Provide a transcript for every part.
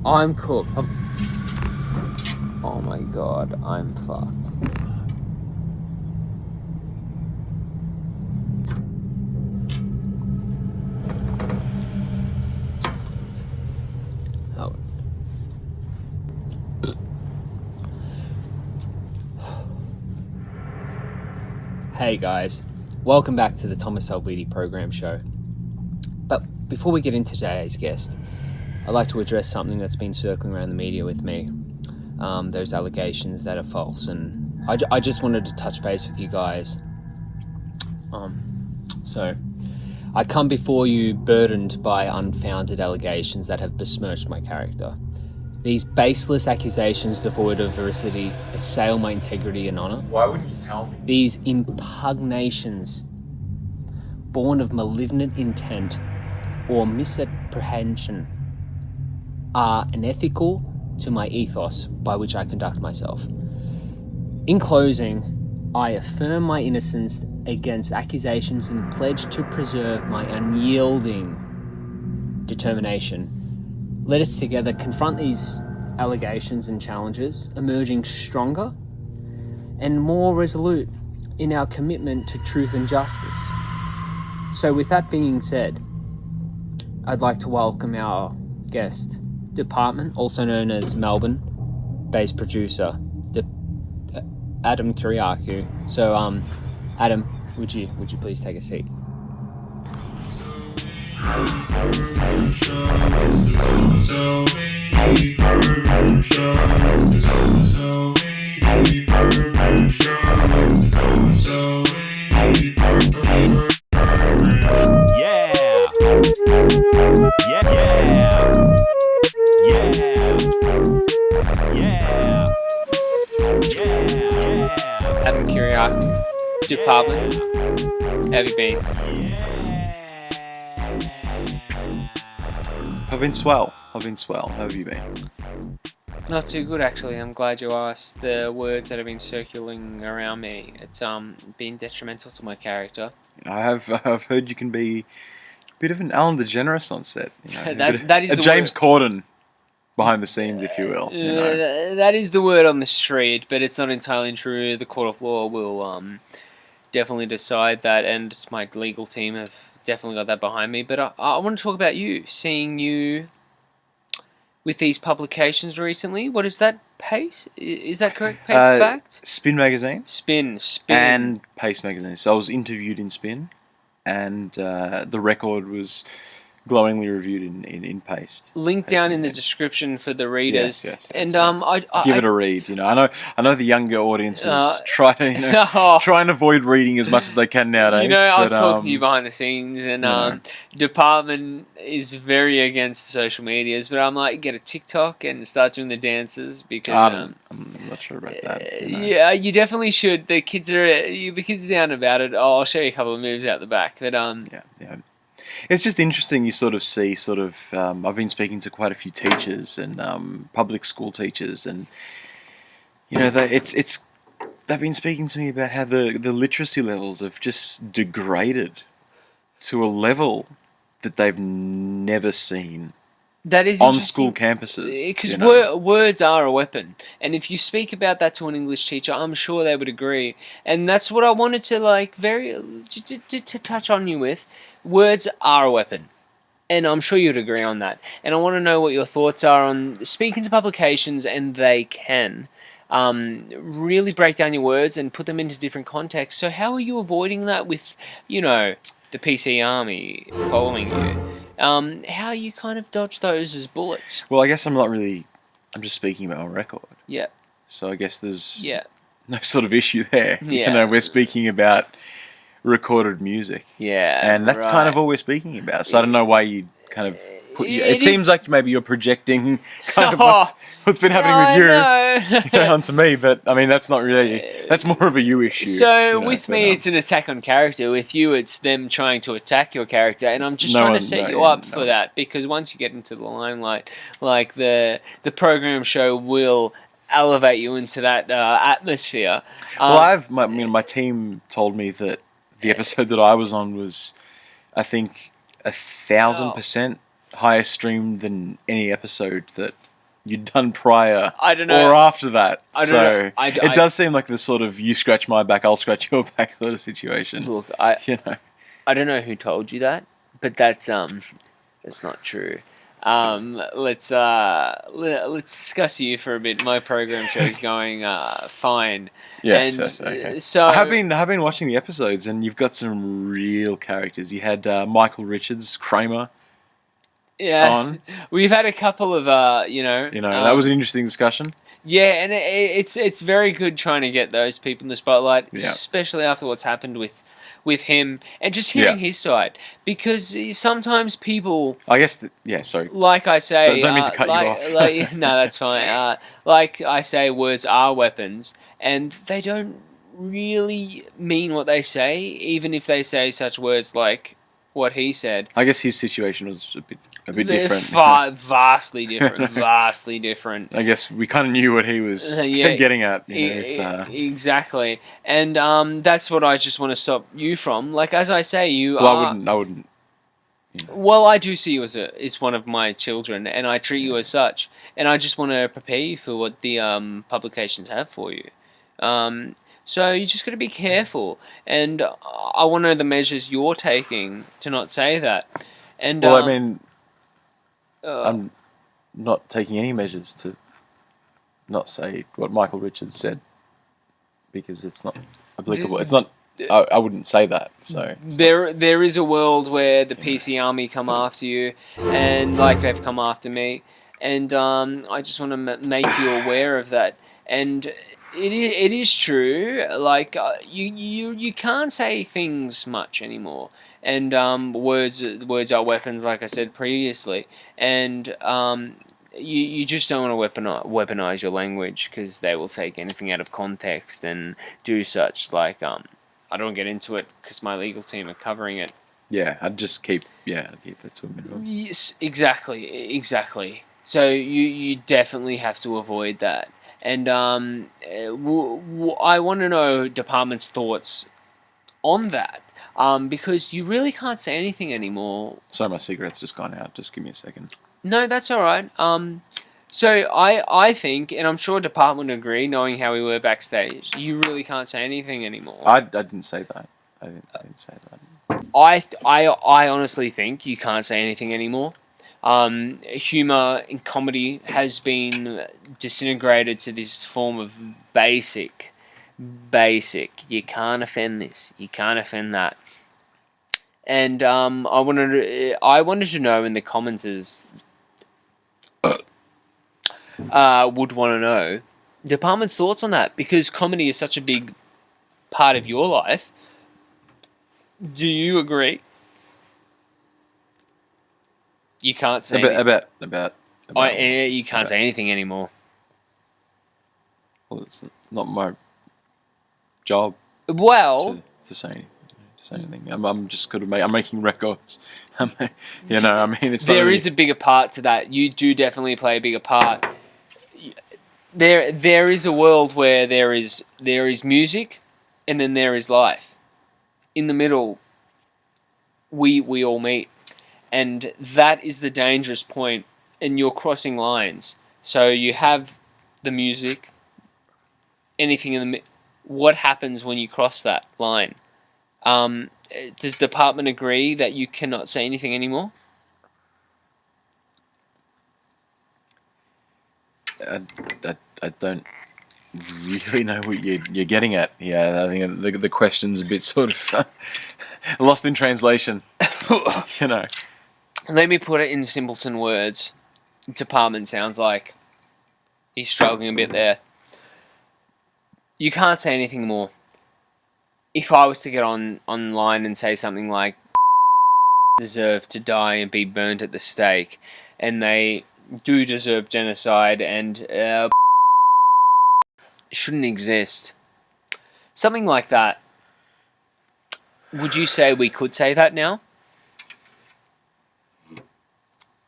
I'm cooked. Oh my god, I'm fucked. Oh. Hey guys, welcome back to the Thomas Salvitti program show. But before we get into today's guest, I'd like to address something that's been circling around the media with me. Those allegations that are false, and I just wanted to touch base with you guys. So I come before you burdened by unfounded allegations that have besmirched my character. These baseless accusations devoid of veracity assail my integrity and honor. Why wouldn't you tell me? These impugnations, born of malignant intent or misapprehension, are unethical to my ethos by which I conduct myself. In closing, I affirm my innocence against accusations and pledge to preserve my unyielding determination. Let us together confront these allegations and challenges, emerging stronger and more resolute in our commitment to truth and justice. So with that being said, I'd like to welcome our guest, Department, also known as Melbourne-based producer, Adam Kyriakou. So, Adam, would you please take a seat? Adam Kyriakou, Department. How have you been? I've been swell. How have you been? Not too good, actually. I'm glad you asked. The words that have been circulating around me, it's been detrimental to my character. I've heard you can be a bit of an Ellen DeGeneres on set. You know, that is a the James word. Corden behind the scenes, if you will. You know. That is the word on the street, but it's not entirely true. The court of law will definitely decide that, and my legal team have definitely got that behind me. But I want to talk about you, seeing you with these publications recently. What is that? Pace? Is that correct? Pace Fact? Spin magazine. Spin. And Pace magazine. So I was interviewed in Spin, and the record was glowingly reviewed in Pace. Link down in the description for the readers. Yes. And I give it a read. You know, I know the younger audiences try and avoid reading as much as they can nowadays. You know, I was talking to you behind the scenes, and Department is very against social medias, but I'm like, get a TikTok and start doing the dances because I'm not sure about that. You know. Yeah, you definitely should. The kids are down about it. I'll show you a couple of moves out the back, but yeah. It's just interesting. You sort of see, I've been speaking to quite a few teachers and public school teachers, and you know, they've been speaking to me about how the literacy levels have just degraded to a level that they've never seen. That is on school campuses. Because words are a weapon. And if you speak about that to an English teacher, I'm sure they would agree. And that's what I wanted to to touch on you with. Words are a weapon. And I'm sure you'd agree on that. And I want to know what your thoughts are on speaking to publications, and they can really break down your words and put them into different contexts. So how are you avoiding that with, you know, the PC army following you? How you kind of dodge those as bullets? Well, I guess I'm just speaking about my record. Yeah. So I guess there's no sort of issue there. Yeah. You know, we're speaking about recorded music. Yeah. And that's kind of all we're speaking about. So I don't know why you kind of it seems like maybe you're projecting kind of what's been happening with you onto me, but I mean that's not really, that's more of a you issue. So with me it's an attack on character. With you it's them trying to attack your character, and I'm just trying to set you up for that, because once you get into the limelight, like the program show will elevate you into that atmosphere. Well, my team told me that the episode that I was on was, I think, 1,000% higher streamed than any episode that you'd done prior I don't know. or after that. I don't so know. it does seem like the sort of you scratch my back, I'll scratch your back sort of situation. Look, You know. I don't know who told you that, but that's not true. Let's discuss you for a bit. My program show's going fine. Yes, And yes, okay. so I have been watching the episodes, and you've got some real characters. You had Michael Richards, Kramer, yeah, on. we've had a couple of That was an interesting discussion. yeah, and it's very good trying to get those people in the spotlight, Yeah. especially after what's happened with him, and just hearing his side, because sometimes people, I guess. Sorry. like I say, Don't mean to cut you off. No, that's fine. Like I say, words are weapons, and they don't really mean what they say, even if they say such words like what he said. I guess his situation was a bit They're different. vastly different, vastly different. I guess we kind of knew what he was getting at. Exactly, and that's what I just want to stop you from. Like, as I say, you well, are. I wouldn't. Well, I do see you as one of my children, and I treat you as such. And I just want to prepare you for what the publications have for you. So you just got to be careful, and I want to know the measures you're taking to not say that. And Well, I mean, I'm not taking any measures to not say what Michael Richards said because it's not applicable. It's not. I wouldn't say that. So there is a world where the PC army come after you, and like they've come after me, and I just want to make you aware of that. And it is true. Like you can't say things much anymore. And words are weapons, like I said previously. And you just don't want to weaponize your language, because they will take anything out of context and do such. Like I don't get into it because my legal team are covering it. yeah, I'd just keep it to a minimum. Yes, exactly. So you definitely have to avoid that. And I want to know department's thoughts on that. Because you really can't say anything anymore. Sorry, my cigarette's just gone out. Just give me a second. No, that's all right. So I think, and I'm sure department would agree, knowing how we were backstage, you really can't say anything anymore. I didn't say that. I didn't say that. I honestly think you can't say anything anymore. Humor and comedy has been disintegrated to this form of basic. You can't offend this. You can't offend that. And I wanted to know in the commenters would want to know department's thoughts on that, because comedy is such a big part of your life. Do you agree? You can't say about you can't say anything anymore. Well, it's not my job. Well, to say anything. I'm just good at I'm making records. It's there is a bigger part to that. You do definitely play a bigger part. There is a world where there is music, and then there is life. In the middle, we all meet, and that is the dangerous point. And you're crossing lines. So you have the music. Anything in the what happens when you cross that line? Does department agree that you cannot say anything anymore? I don't really know what you're getting at. Yeah, I think the question's a bit sort of lost in translation. Let me put it in simpleton words. Department sounds like he's struggling a bit there. You can't say anything more. If I was to get online and say something like deserve to die and be burnt at the stake, and they do deserve genocide, and shouldn't exist, something like that, would you say we could say that now?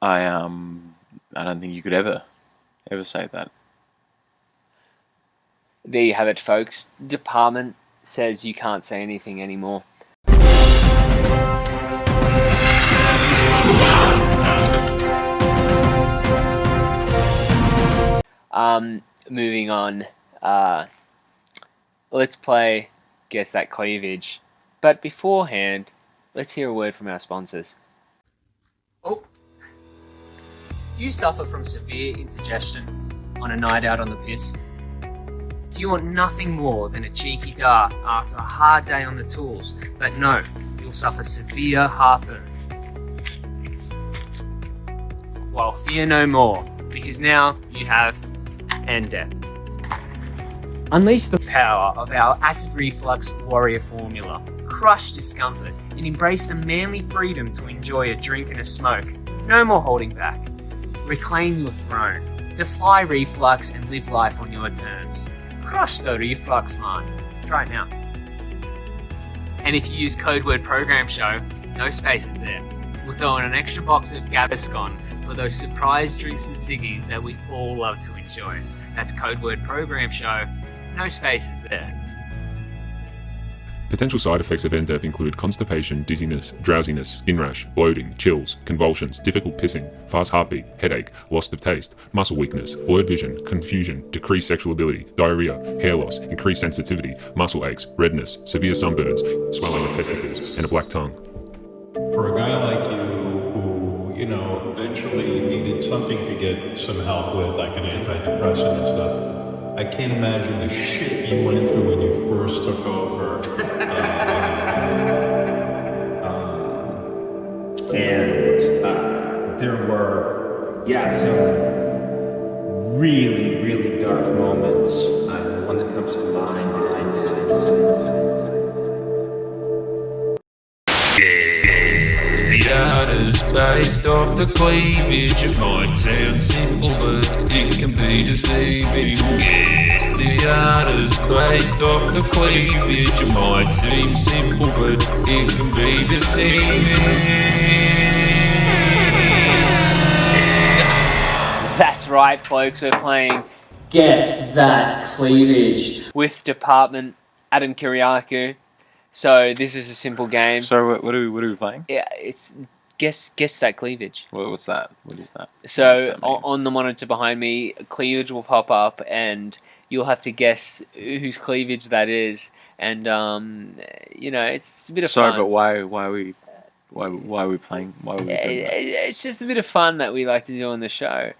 I don't think you could ever say that. There you have it, folks. Department says you can't say anything anymore. Moving on. Let's play Guess That Cleavage. But beforehand, let's hear a word from our sponsors. Oh. Do you suffer from severe indigestion on a night out on the piss? Do you want nothing more than a cheeky dart after a hard day on the tools, but no, you'll suffer severe heartburn? Well, fear no more, because now you have NDEP. Unleash the power of our acid reflux warrior formula. Crush discomfort and embrace the manly freedom to enjoy a drink and a smoke. No more holding back. Reclaim your throne. Defy reflux and live life on your terms. Crush the reflux, man. Try it now. And if you use code word program show, no spaces there. We'll throw in an extra box of Gaviscon for those surprise drinks and ciggies that we all love to enjoy. That's code word program show, no spaces there. Potential side effects of NDEP include constipation, dizziness, drowsiness, inrush, bloating, chills, convulsions, difficult pissing, fast heartbeat, headache, loss of taste, muscle weakness, blurred vision, confusion, decreased sexual ability, diarrhea, hair loss, increased sensitivity, muscle aches, redness, severe sunburns, swelling of testicles, and a black tongue. For a guy like you who, eventually needed something to get some help with, like an antidepressant and stuff, I can't imagine the shit you went through when you first took over. There were, some really, really dark moments. The one that comes to mind is the artist based off the cleavage. It might sound simple, but it can be deceiving. Guess the artist based off the cleavage. It might seem simple, but it can be deceiving. That's right, folks, we're playing Guess That Cleavage with Department Adam Kyriakou. So this is a simple game. So what are we playing? Yeah, it's guess that cleavage. What's that? What is that? So on the monitor behind me, cleavage will pop up, and you'll have to guess whose cleavage that is. And it's a bit of fun. Sorry, but why are we playing? Why are we doing that? It's just a bit of fun that we like to do on the show.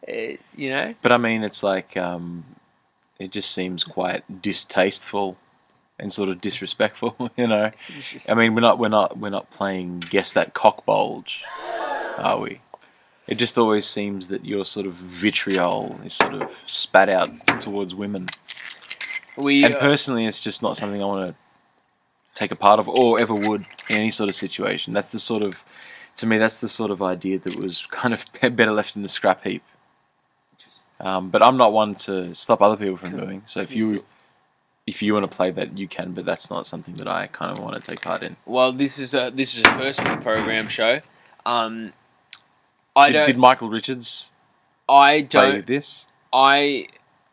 But I mean, it's like it just seems quite distasteful and sort of disrespectful, I mean, we're not playing Guess That Cock Bulge, are we? It just always seems that your sort of vitriol is sort of spat out towards women. And personally, it's just not something I want to take a part of or ever would in any sort of situation. That's the sort of, to me, that's the sort of idea that was kind of better left in the scrap heap. But I'm not one to stop other people from doing. So if you want to play that, you can. But that's not something that I kind of want to take part in. Well, this is a first for the program show. Did Michael Richards? Play this. I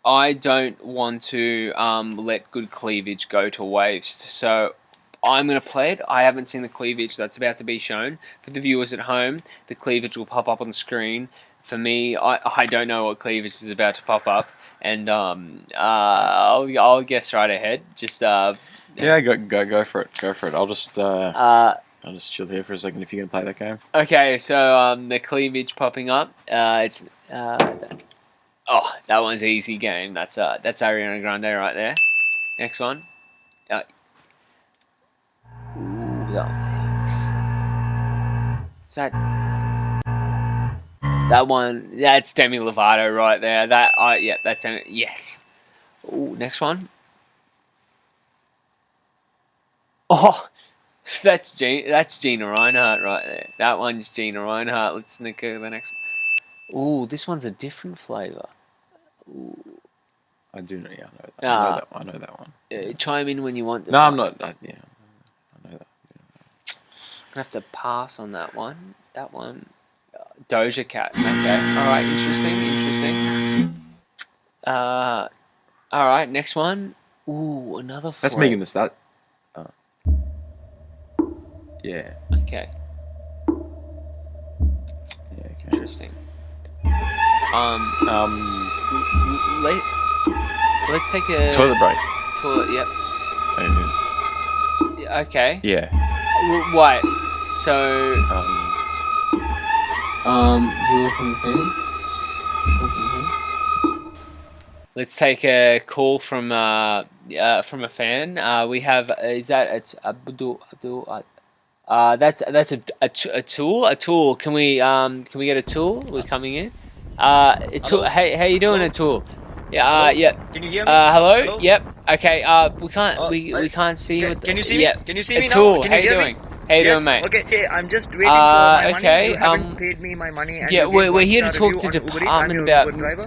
don't want to let good cleavage go to waste. So I'm going to play it. I haven't seen the cleavage that's about to be shown. For the viewers at home, the cleavage will pop up on the screen. For me, I don't know what cleavage is about to pop up, and I'll guess right ahead. Just go for it. Go for it. I'll just chill here for a second if you're gonna play that game. Okay, so the cleavage popping up. That one's easy game. That's Ariana Grande right there. Next one. Is that one? That's Demi Lovato right there. That's yes. Ooh, next one. Oh, that's Gina Reinhardt right there. That one's Gina Reinhardt. Let's look at the next one. Ooh, this one's a different flavour. Ooh. I do know. Yeah, I know that one. Chime in when you want. No, I'm not. I know that. I'm gonna have to pass on that one. That one. Doja Cat. Okay. All right. Interesting. All right. Next one. Ooh, another. That's Megan Thee Stallion. Yeah. Okay. Yeah. Okay. Interesting. Let's take a Toilet break. Toilet. Yep. Okay. Yeah. Wait. So. You look from the fan. Let's take a call from a fan. We have is that it's Abdul. That's a tool. A tool. Can we get a tool? We're coming in. A tool. Hey, how you doing, a tool? Yeah. Yeah. Can you hear me? Hello? Hello? Yep. Okay. We can't see you. Can you see me? Can you see me a tool. now? Can How you you hear doing? me? How you Yes. doing, mate? Okay. I'm just waiting for my okay, money. You haven't paid me my money. And Yeah, you gave we're here to one-star talk to review on Uber Eats. I'm department your about Uber driver.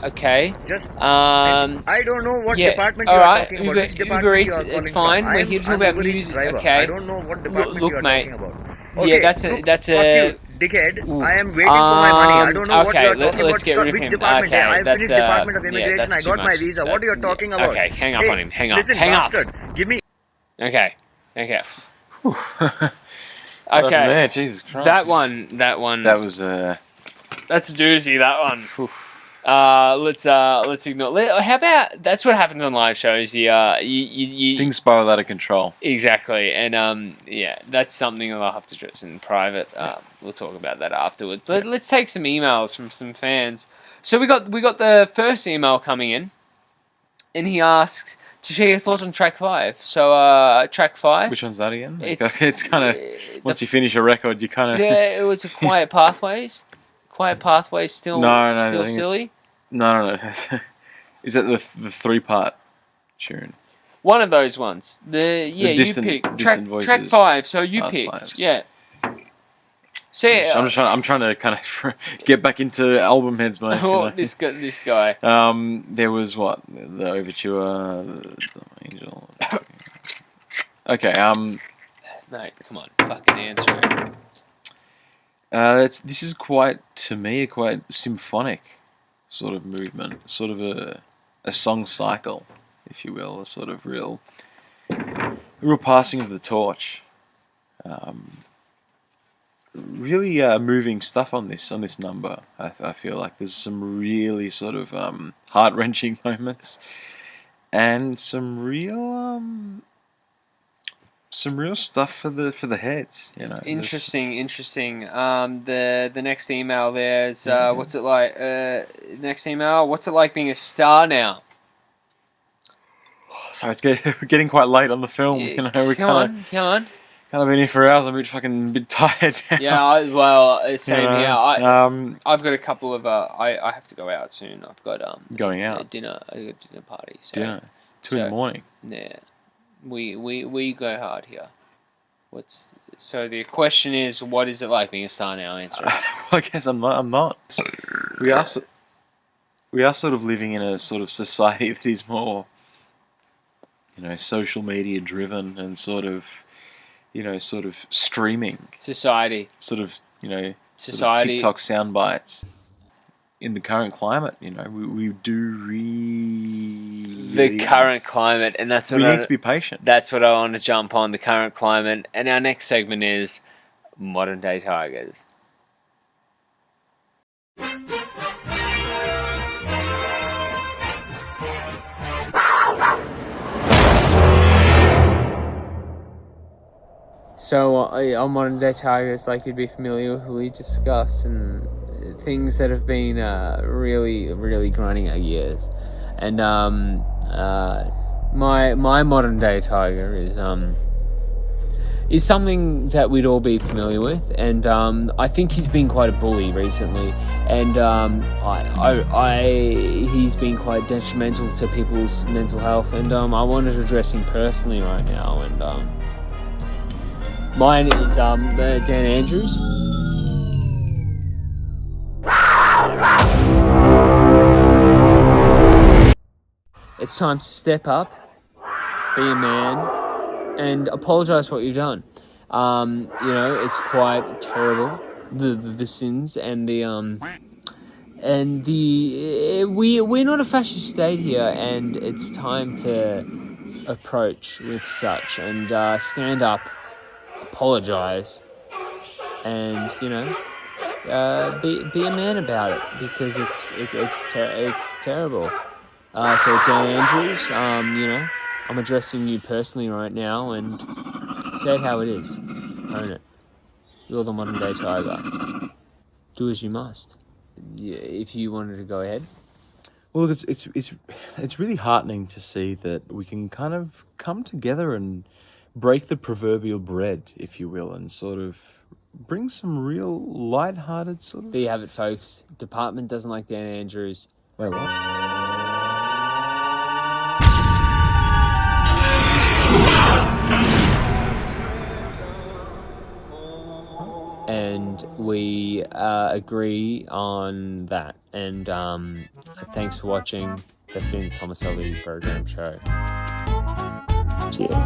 Okay. Just I don't know what yeah, department all you are right, talking about. Which Uber department Eats, you are calling it's fine. from? We're here to talk I'm about Uber Eats music. driver. Okay. I don't know what department Look, you are mate. talking about. Yeah, Okay, that's look, a. fuck you, dickhead. I am waiting for my money. I don't know what you are talking let's about. get rid of Which him. department? Okay, I that's, finished Department of yeah, Immigration. that's I got too my much. visa. What are you talking about? Okay, hang up on him. Hang up. Listen, hang bastard. up. Give me. Okay. Okay. Okay. There, Jesus Christ. That one. That was That's a doozy. That one. Let's ignore. How about that's what happens on live shows? You things spiral out of control. Exactly, and yeah, that's something that I'll have to address in private. We'll talk about that afterwards. Let's take some emails from some fans. So we got the first email coming in, and he asks to share your thoughts on track 5. So track 5. Which one's that again? It's kind of once you finish a record, you kind of yeah. It was a Quiet Pathways. Quiet Pathways still no, silly. No. Is that the 3-part tune? One of those ones. You pick track 5. So you pick. Lives. Yeah. So I'm trying to kind of get back into album heads, mate. Oh, this guy. There was what the overture, the Angel. Okay. Mate, come on, fucking answer it. This is quite a quite symphonic sort of movement, sort of a song cycle, if you will, a sort of real passing of the torch. Really moving stuff on this number. I feel like there's some really sort of heart-wrenching moments, and some real stuff for the heads. You know. Interesting. The next email there is what's it like? Next email. What's it like being a star now? So it's getting quite late on the film. Yeah, You know, we come on. kind of been here for hours. I'm a bit tired. Yeah, same You know, here. I've got a couple of I have to go out soon. I've got going out dinner. I got a dinner party. So, dinner. It's 2 in the morning. Yeah, we go hard here. So the question is, what is it like being a star now? Answer. Well, I guess I'm not. We are sort of living in a sort of society that is more, social media driven and sort of streaming. Society. Sort of, Society. Sort of TikTok sound bites. In the current climate, we do really... The current climate, and that's what we need to be patient. That's what I want to jump on, the current climate. And our next segment is modern day tigers. So on Modern Day Tigers, like you'd be familiar with, we discuss and things that have been really, really grinding our gears. And my Modern Day Tiger is something that we'd all be familiar with, and I think he's been quite a bully recently, and he's been quite detrimental to people's mental health, and I wanted to address him personally right now, and mine is Dan Andrews. It's time to step up, be a man, and apologise for what you've done. It's quite terrible, the sins and we're not a fascist state here, and it's time to approach with such and stand up, apologise, and be a man about it, because it's terrible. So Dan Andrews, I'm addressing you personally right now, and say it how it is. Own it. You're the modern day tiger. Do as you must. If you wanted to go ahead. Well, look, it's really heartening to see that we can kind of come together and break the proverbial bread, if you will, and sort of bring some real light-hearted sort of. There you have it, folks. Department doesn't like Dan Andrews. Wait, what? And we agree on that. And thanks for watching. That's been the Thomas Salvitti Program Show. Cheers.